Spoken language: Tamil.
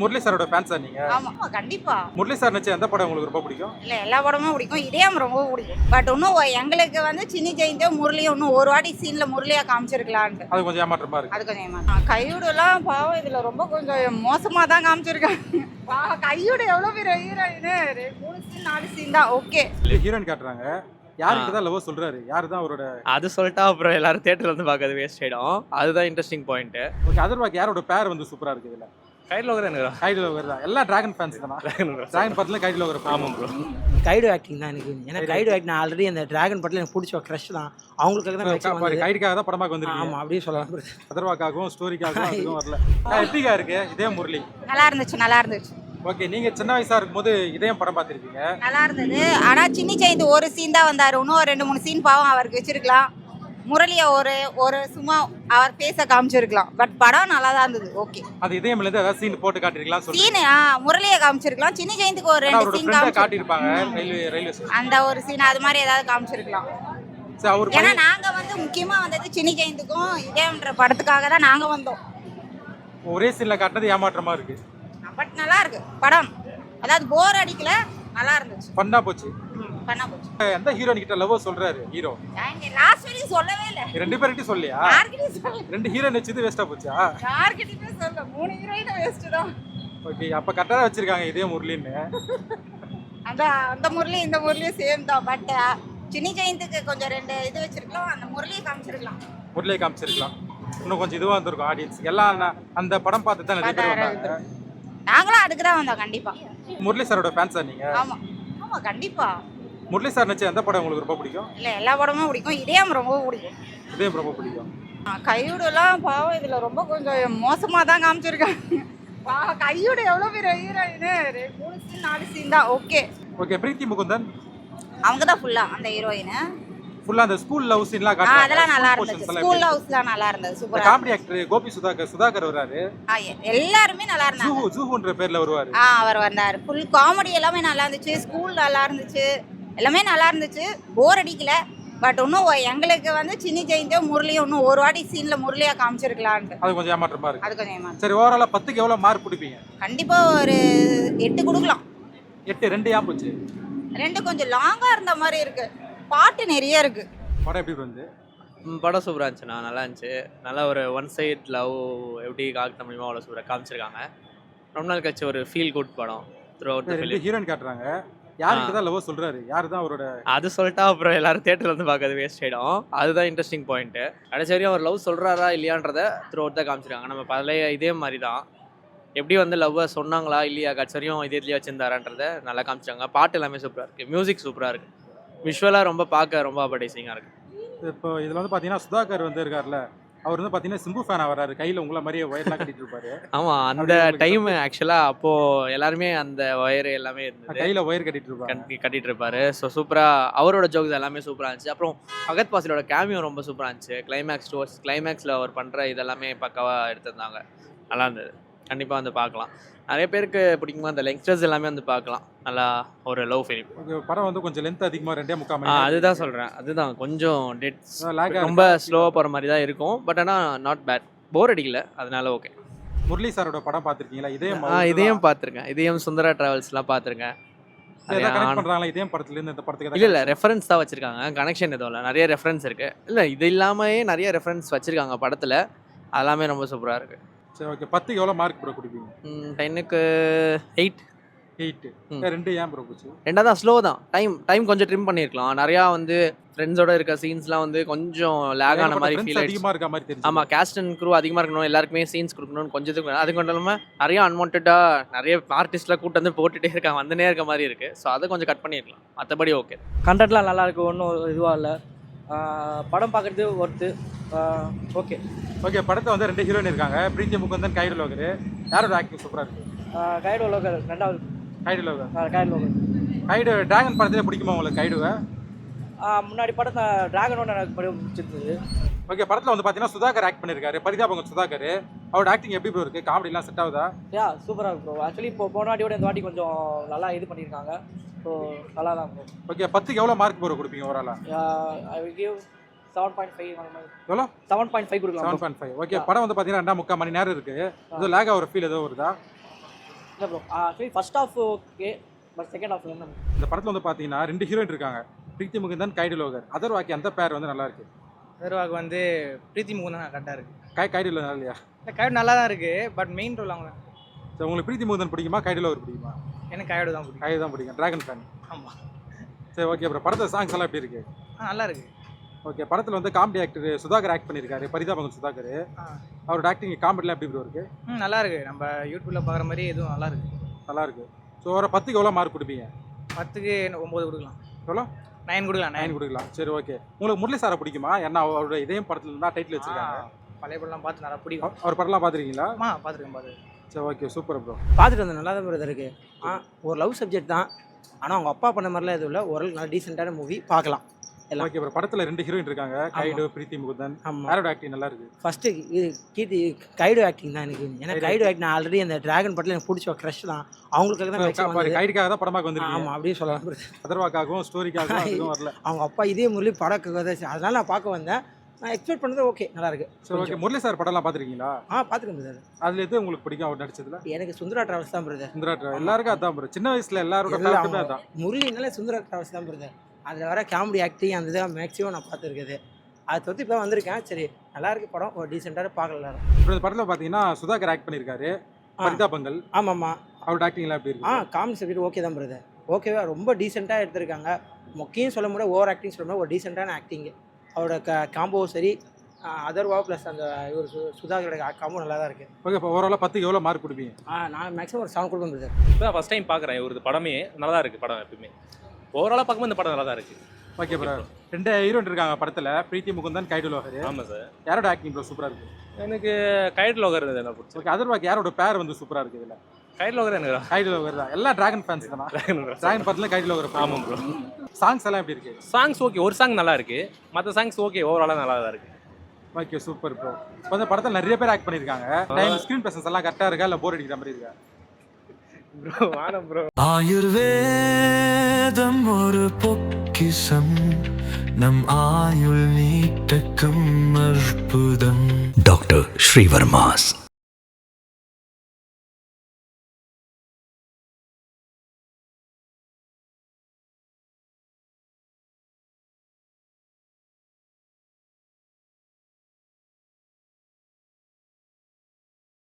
முரளி சாரோட ஃபேன் சார் நீங்க? ஆமா கண்டிப்பா. முரளி சார் நடிச்ச எந்த படம் உங்களுக்கு ரொம்ப பிடிக்கும்? இல்ல எல்லா படமும் பிடிக்கும். இதயம் ரொம்ப பிடிக்கும். பட் இன்னும் எங்களுக்கு வந்து சின்னி ஜெயந்தியோ முரளியோ இன்னும் ஒரு வாட்டி சீன்ல முரளியா காமிச்சிருக்கலான்ட்டு. அது கொஞ்சம் ஏமாற்றமா இருக்கு. அது கொஞ்சம் கையோடலாம் பாவம் இதுல ரொம்ப கொஞ்சம் மோசமா தான் காமிச்சிருக்காங்க. கையோட எவ்வளவு பெரிய ஹீரோயின் 3 சீன் 4 சீன் தான் ஓகே. ஹீரோயின் காட்டுறாங்க. யாருக்கு தான் லவ் சொல்றாரு? யாரு தான் அவரோட? அது சொல்லிட்டா அப்புறம் எல்லாரும் தியேட்டர்ல வந்து பார்க்கறது வேஸ்ட் ஆயிடும். அதுதான் இன்ட்ரெஸ்டிங் பாயிண்ட். ஓகே, அதர்வாக் யாரோட பேர் வந்து சூப்பரா இருக்கு இதுல? கைட் லோகர் எனக்கு கைடு லோகர் தான். எல்லா டிராகன் ஃபேன்ஸ் தானா? டிராகன் படத்துல கைடு லோகர். ஆமா ப்ரோ. கைடு ஆக்டிங் தான் எனக்கு. ஏன்னா கைடு ஆக்டிங் ஆல்ரெடி அந்த டிராகன் படத்துல எனக்கு பிடிச்ச க்ரஷ் தான். அவங்களுக்காக தான் மேக்ஸிமம் வந்து கைடுக்காக தான் படமாக்கு வந்திருக்கீங்க. ஆமா அப்படியே சொல்லலாம். அதர்வாக்காகவும் ஸ்டோரிக்காகவும் அதுவும் வரல. எப்படிக்கா இருக்கு இதே முரளி? நல்லா இருந்துச்சு நல்லா இருந்துச்சு. ஓகே, நீங்க சின்ன வயசா இருக்கும்போது இதயம் படம் பார்த்திருக்கீங்க. நல்லா இருந்தது. ஆனா சின்னி ஜெயந்தி ஒரு சீன் தான் வந்தாரு. இன்னும் 2 3 சீன் பாவம் அவருக்கு வச்சிருக்கலாம். முரளிய ஒரு சும்மா அவர் பேச காமிச்சிருக்கலாம். பட் படம் நல்லா தான் இருந்தது. ஓகே. அது இதயம்ல இருந்து ஏதாவது சீன் போட்டு காட்டிருக்கலாம் சொல்லி. சீன் முரளிய காமிச்சிருக்கலாம். சின்னி ஜெயந்திக்கு ஒரு 2 சீன் காட்டிருப்பாங்க ரயில்வே ஸ்டேஷன். அந்த ஒரு சீன் அது மாதிரி ஏதாவது காமிச்சிருக்கலாம். சரி, அவர் ஏன்னா நாங்க வந்து முக்கியமா வந்தது சின்னி ஜெயந்திக்கும் இதயம்ன்ற படத்துக்காக தான் நாங்க வந்தோம். ஒரே சீன்ல காட்டினது ஏமாற்றமா இருக்கு. பட் நல்லா இருக்கு படம். அதாவது போர் அடிக்கல, நல்லா இருந்துச்சு. பண்ணா போச்சு. பண்ணா போச்சு. எந்த ஹீரோயின் கிட்ட லவ் சொல்றாரு ஹீரோ? லாஸ்ட் வரைக்கும் சொல்லவே இல்ல. ரெண்டு பேர்கிட்ட சொல்லியா? யார்கிட்டயும் சொல்லல. 2 ஹீரோயின் வச்சது வேஸ்டா போச்சா? யார்கிட்டயுமே சொல்லல. 3 ஹீரோயின் வேஸ்ட் தான். ஓகே, அப்ப கரெக்டா வச்சிருக்காங்க இதே முரளின்னு. அந்த முரளி இந்த முரளியும் சேம் தான். பட் சின்னி ஜெயந்திக்கு கொஞ்சம் 2 இது வச்சிருக்கலாம். அந்த முரளியை காமிச்சிருக்கலாம். முரளியை காமிச்சிருக்கலாம். இன்னும் கொஞ்சம் இதுவா இருந்திருக்கும் ஆடியன்ஸ். எல்லாம் அந்த படம் பார்த்து தான் நிறைய பேர் வந்தாங்க. நாங்களும் அதுக்கு தான் வந்தோம் கண்டிப்பா. முரளி சாரோட ஃபேன் சார் நீங்க? ஆமா ஆமா கண்டிப்பா. முரளி சார் நடிச்ச எந்த படம் உங்களுக்கு ரொம்ப பிடிக்கும்? இல்ல எல்லா படமும் பிடிக்கும். இதயம் ரொம்ப பிடிக்கும். இதயம் ரொம்ப பிடிக்கும். கையோடலாம் பாவம் இதுல ரொம்ப கொஞ்சம் மோசமா தான் காமிச்சிருக்காங்க. கையோட எவ்வளவு பெரிய ஹீரோயின் 3 சீன் 4 சீன் தான் ஓகே. ஓகே, பிரீத்தி முகுந்தன் அவங்க தான் ஃபுல்லா அந்த ஹீரோயின். ஃபுல்லா அந்த ஸ்கூல் லவ் சீன்லாம் காட்டுறாங்க. அதெல்லாம் நல்லா இருந்துச்சு. ஸ்கூல் ஹவுஸ்லாம் நல்லா இருந்தது. சூப்பரா. காமெடி ஆக்டர் கோபி சுதாகர் வராரு. எல்லாரும் நல்லா இருந்தாங்க. ஜூஹுன்ற பேர்ல வருவாரு. அவர் வந்தாரு. ஃபுல் காமெடி எல்லாமே நல்லா இருந்துச்சு. ஸ்கூல் நல்லா இருந்துச்சு. எல்லாமே நல்லா இருந்துச்சு. போர் அடிக்கல. பட் இன்னும் எங்களுக்கு வந்து சின்னி ஜெயந்தியோ முரளியோ இன்னும் ஒரு வாட்டி சீன்ல முரளியா காமிச்சிருக்கலான்ட்டு. அது கொஞ்சம் ஏமாற்றமா இருக்கு. அது கொஞ்சம் ஏமாற்றம். சரி, ஓவராலா 10க்கு எவ்வளவு மார்க் கொடுப்பீங்க? கண்டிப்பா ஒரு 8 கொடுக்கலாம். 8. 2 ஏன் போச்சு? 2 கொஞ்சம் லாங்கா இருந்த மாதிரி இருக்கு. பாட்டு நிறைய இருக்கு. படம் எப்படி வந்து? படம் சூப்பராக இருந்துச்சுண்ணா, நல்லா இருந்துச்சு. நல்லா ஒரு ஒன் சைட் லவ் எப்படி காட்ட முடியுமோ அவ்வளோ சூப்பராக காமிச்சிருக்காங்க. ரொம்ப நாள் கழிச்சு ஒரு ஃபீல் குட் படம். Through out the film. Heroine காட்டுறாங்க. யாருக்கு தான் லவ் சொல்றாரு? யாரு தான் அவரோட? அது சொல்லிட்டா அப்புறம் எல்லாரும் தியேட்டர்ல வந்து பார்க்கறது வேஸ்ட் ஆயிடும். அதுதான் இன்ட்ரெஸ்டிங் பாயிண்ட். கடைசி வரையும் அவர் லவ் சொல்றாரா இல்லையான்றத த்ரூ அவுட் தான் காமிச்சிருக்காங்க. நம்ம பழைய இதே மாதிரி தான் எப்படி வந்து லவ்வை சொன்னாங்களா இல்லையா கடைசி வரையும் இதேலேயே வச்சிருந்தாரான்றத நல்லா காமிச்சாங்க. பாட்டு எல்லாமே சூப்பராக இருக்குது. மியூசிக் சூப்பராக இருக்குது. விஷுவலாக ரொம்ப பார்க்க ரொம்ப அபடைசிங்காக இருக்குது. இப்போ இதில் வந்து பார்த்தீங்கன்னா சுதாகர் வந்து இருக்கார்ல, அவர் வந்து பார்த்தீங்கன்னா சிம்பு ஃபேனாக வர்றாரு. கையில் உங்களை மாதிரியே ஒயர்லாம் கட்டிட்டு இருப்பாரு. ஆமாம், அந்த டைம் ஆக்சுவலாக அப்போது எல்லாருமே அந்த ஒயர் எல்லாமே இருந்தது. கையில் ஒயர் கட்டிட்டு இருப்பாரு. கட்டிட்டு இருப்பாரு. ஸோ சூப்பராக அவரோட ஜோக்ஸ் எல்லாமே சூப்பராக இருந்துச்சு. அப்புறம் பகத் பாசிலோட கேமியோ ரொம்ப சூப்பராக இருந்துச்சு. கிளைமேக்ஸில் அவர் பண்ணுற இதெல்லாமே பக்காவாக எடுத்திருந்தாங்க. நல்லா இருந்தது. கண்டிப்பாக வந்து பார்க்கலாம். நிறைய பேருக்கு பிடிக்குமா அந்த யங்ஸ்டர்ஸ் எல்லாமே வந்து பார்க்கலாம். நல்லா ஒரு லவ் ஃபிலிம். படம் வந்து கொஞ்சம் லென்த் அதிகமாக 2.25 மணி. அதுதான் சொல்கிறேன். அதுதான் கொஞ்சம் ரொம்ப ஸ்லோவாக போகிற மாதிரி தான் இருக்கும். பட் ஆனால் நாட் பேட். போர் அடிக்கல, அதனால ஓகே. முரளி சாரோட படம் பார்த்துருக்கீங்களா? இதயம் பார்த்துருக்கேன். இதயம் சுந்தரா டிராவல்ஸ்லாம் பார்த்துருக்கேன். இதயம் படத்துலேருந்து இந்த படத்துக்கு இல்லை ரெஃபரன்ஸ் தான் வச்சுருக்காங்க. கனெக்ஷன் எதுவும் இல்லை. நிறைய ரெஃபரன்ஸ் இருக்குது. இல்லை இது இல்லாமலே நிறைய ரெஃபரன்ஸ் வச்சுருக்காங்க படத்தில். அதெல்லாமே ரொம்ப சூப்பராக இருக்குது. சரி, ஓகே. 10க்கு எவ்வளோ மார்க் ப்ரோ கொடுப்பீங்க? 10க்கு 8. 8. 2 ஏன் ப்ரோ போச்சு? 2 தான் ஸ்லோ தான். டைம் கொஞ்சம் ட்ரிம் பண்ணியிருக்கலாம். நிறையா வந்து ஃப்ரெண்ட்ஸோட இருக்க சீன்ஸ்லாம் வந்து கொஞ்சம் லேக் ஆன மாதிரி ஃபீல் ஆயிடுச்சு. அதிகமாக இருக்க மாதிரி தெரியும். ஆமாம், கேஸ்ட் அண்ட் க்ரூ அதிகமாக இருக்கணும். எல்லாருக்குமே சீன்ஸ் கொடுக்கணும்னு கொஞ்சத்துக்கு. அது மட்டும் இல்லாமல் நிறைய அன்வான்டாக நிறைய ஆர்டிஸ்ட்லாம் கூட்டு வந்து போட்டுகிட்டே இருக்காங்க. வந்துனே இருக்க மாதிரி இருக்குது. ஸோ அதை கொஞ்சம் கட் பண்ணியிருக்கலாம். மற்றபடி ஓகே. கண்டென்ட்லாம் நல்லா இருக்கு. ஒன்றும் இதுவாக இல்லை. படம் பார்க்குறது ஒர்த்து. Okay okay. படத்தை வந்து 2 ஹீரோயின் இருக்காங்க. பிரீத்தி முகுந்தன், கைடு லோகர். யாரோட ஆக்டிங் சூப்பராக இருக்கு? கைடு லோகர். 2வது கைடு லோகர். கைடு லோகர். கைடு டிராகன் படத்திலே பிடிக்குமா உங்களுக்கு கைடுவை? முன்னாடி படம் டிராகனோட எனக்கு படம் பிடிச்சிருந்தது. ஓகே, படத்தில் வந்து பார்த்தீங்கன்னா சுதாகர் ஆக்ட் பண்ணியிருக்காரு. பரிதாபங்க சுதாகர். அவரோட ஆக்டிங் எப்படி ப்ரோ இருக்குது? காமெடிலாம் செட் ஆகுதா? சூப்பராக இருக்கு ப்ரோ. ஆக்சுவலி இப்போ போன வாட்டியோட இந்த வாட்டி கொஞ்சம் நல்லா இது பண்ணியிருக்காங்க. ஸோ நல்லா தான் ப்ரோ. ஓகே, 10க்கு எவ்வளோ மார்க் ப்ரோ கொடுப்பீங்க ஓவராலா? I will give 7.5. எவ்வளோ? 7.5 கொடுக்கலாம். 7.5. ஓகே, படம் வந்து பார்த்தீங்கன்னா 2.25 மணி நேரம் இருக்குது. ஏதோ லேக் ஆகிற ஃபீல் ஏதோ வருதா? இல்லை bro actually first half okay but second half என்ன இந்த படத்தில் வந்து பார்த்தீங்கன்னா 2 ஹீரோயின் இருக்காங்க, பிரீத்தி முகுந்தன், கைடு லோகர். அதர்வாக்கி அந்த பேர் வந்து நல்லா இருக்கு. அதர்வாக்கு வந்து பிரீத்தி முகுந்தன் கரெக்டாக இருக்குது. கைடு லோகர் இல்லையா? இல்லை கைடு நல்லா தான் இருக்குது, பட் மெயின் ரோல் அவங்க தான். சரி, உங்களுக்கு பிரீத்தி முகுந்தன் பிடிக்குமா, கைடு லோகர் பிடிக்குமா? எனக்கு கைடு தான் பிடிக்கும். கைடு தான் பிடிக்கும், டிராகன் ஃபேன். ஆமாம். சரி, ஓகே ப்ரோ. படத்தை சாங்ஸ் எல்லாம் எப்படி இருக்கு? நல்லா இருக்குது. ஓகே, படத்தில் வந்து காமெடி ஆக்டர் சுதாகர் ஆக்ட் பண்ணியிருக்காரு, பரிதாபங்கள் சுதாகர். அவரோட ஆக்டிங் காமெடிலாம் எப்படி ப்ரோ இருக்கு? நல்லா இருக்குது. நம்ம யூடியூப்பில் பார்க்குற மாதிரி எதுவும் நல்லா இருக்குது. நல்லா இருக்கு. ஸோ ஒரு 10க்கு எவ்வளோ மார்க் கொடுப்பீங்க? 10க்கு 9 கொடுக்கலாம். எவ்வளோ? 9 கொடுக்கலாம். 9 கொடுக்கலாம். சரி, ஓகே. உங்களுக்கு முரளி சாரை பிடிக்குமா? ஏன்னா அவரோட இதயம் படத்தில் இருந்தால் டைட்டில் வச்சிருக்காங்க. பழைய படம்லாம் பார்த்து நல்லா பிடிக்கும். அவர் படம்லாம் பார்த்துருக்கீங்களா? பார்த்துருக்கேன். சரி, ஓகே, சூப்பர் ப்ரோ. பார்த்துட்டு வந்தேன், நல்லா தான் ப்ரோ இருக்குது. ஒரு லவ் சப்ஜெக்ட் தான், ஆனால் அவங்க அப்பா பண்ண மாதிரிலாம் எதுவும் இல்லை. ஒரு நல்ல டீசெண்டான மூவி பார்க்கலாம். Okay bro. படத்தில் 2 ஹீரோயின் இருக்காங்க, கைடு, பிரீத்தி முகுந்தன். ஆமாம். யாரோட ஆக்டிங் நல்லா இருக்கு? ஃபஸ்ட்டு இது கீர்த்தி கைடு ஆக்டிங் தான் எனக்கு. ஏன்னா கைடு ஆக்டிங் நான் ஆல்ரெடி அந்த டிராகன் படத்தில் எனக்கு பிடிச்ச க்ரஷ் தான். அவங்களுக்காக தான் மேக்ஸிமம் வந்து. கைடுக்காக தான் படமாக வந்திருக்கீங்க. ஆமாம், அப்படியே சொல்லலாம் ப்ரோ. அதர்வாக்காகவும் ஸ்டோரிக்காகவும் அதுவும் வரல. அவங்க அப்பா இதே முரளி படம் அதனால நான் பார்க்க வந்தேன். நான் எக்ஸ்பெக்ட் பண்ணது ஓகே, நல்லா இருக்கு. சரி, ஓகே. முரளி சார் படம்லாம் பார்த்துருக்கீங்களா? பார்த்துக்கேன் பிரதர். அதில் எது உங்களுக்கு பிடிக்கும் அவர் நடிச்சதுல? எனக்கு சுந்தரா டிராவல்ஸ் தான் பிரதர். சுந்தரா டிராவல் எல்லாருக்கும் அதான் ப்ரோ. சின்ன வயசுல எல்லாரோட ஃபேவரட் அதான். முரளினாலே சுந்தரா டிராவல்ஸ் தான் பிரதர். அதில் வர காமெடி ஆக்டிங் அந்த இதை மேக்ஸிமம் நான் பார்த்துருக்குது. அதை தொத்து இப்போ வந்திருக்கேன். சரி, நல்லா இருக்கு படம், ஒரு டீசெண்டாக பார்க்கல எல்லாரும். இப்போ இந்த படத்தில் பார்த்தீங்கன்னா சுதாகர் ஆக்ட் பண்ணியிருக்காரு, பரிதாபங்கள். ஆமாம்மா. அவரோட ஆக்டிங்லாம் எப்படி இருக்கு? காமெடி சப்ஜெக்ட் ஓகே தான் பிரதர். ஓகேவா, ரொம்ப டீசெண்டாக எடுத்திருக்காங்க. மொக்கையும் சொல்ல முடியாது, ஓவர் ஆக்டிங் சொல்ல முடியாது, ஒரு டீசெண்டான ஆக்டிங்கு. அவரோட காம்போவும் சரி, அதர்வா ப்ளஸ் அந்த இவர் சுதாகரோட காம்போ நல்லா தான் இருக்குது. ஓகே, இப்போ ஓவராலாக 10க்கு எவ்வளோ மார்க் கொடுப்பீங்க? நான் மேக்ஸிமம் ஒரு 7 கொடுப்பேன் பிரதர். இப்போ ஃபஸ்ட் டைம் பார்க்குறேன் ஒரு படமே. நல்லா தான் இருக்குது படம். எப்பவுமே ஓவராலாக பார்க்கும்போது இந்த படம் நல்லா தான் இருக்குது. Okay bro. 2 ஹீரோயின் இருக்காங்க படத்தில், பிரீத்தி முகுந்தன், கைடு லோகர். ஆமாம் சார். யாரோட ஆக்டிங் ப்ரோ சூப்பராக இருக்குது? எனக்கு கைடு லோகர் என்ன பிடிச்சி. ஓகே, அதர்வாக்கு யாரோட பேர் வந்து சூப்பராக இருக்குது இதில்? கைடு லோகர் எனக்கு கைடு லோகர் தான். எல்லா டிராகன் ஃபேன்ஸ் தானா? டிராகன் படத்தில் கைடு லோகர். ஆமாம் ப்ரோ. சாங்ஸ் எல்லாம் எப்படி இருக்குது? சாங்ஸ் ஓகே, ஒரு சாங் நல்லா இருக்குது, மற்ற சாங்ஸ் ஓகே, ஓவராலாக நல்லா தான் இருக்குது. Okay, super bro. இப்போ வந்து படத்தில் நிறைய பேர் ஆக்ட் பண்ணியிருக்காங்க. டைம் ஸ்க்ரீன் ப்ரெசன்ஸ் எல்லாம் கரெக்டாக இருக்கா இல்லை போர் அடிக்கிற மாதிரி இருக்கா? ப்ரோ வானம் ப்ரோ. ஆயுர்வேதம் ஒரு பொக்கிஷம், நம் ஆயுள் நீட்டக்கும் அற்புதம். டாக்டர் ஸ்ரீவர்மாஸ்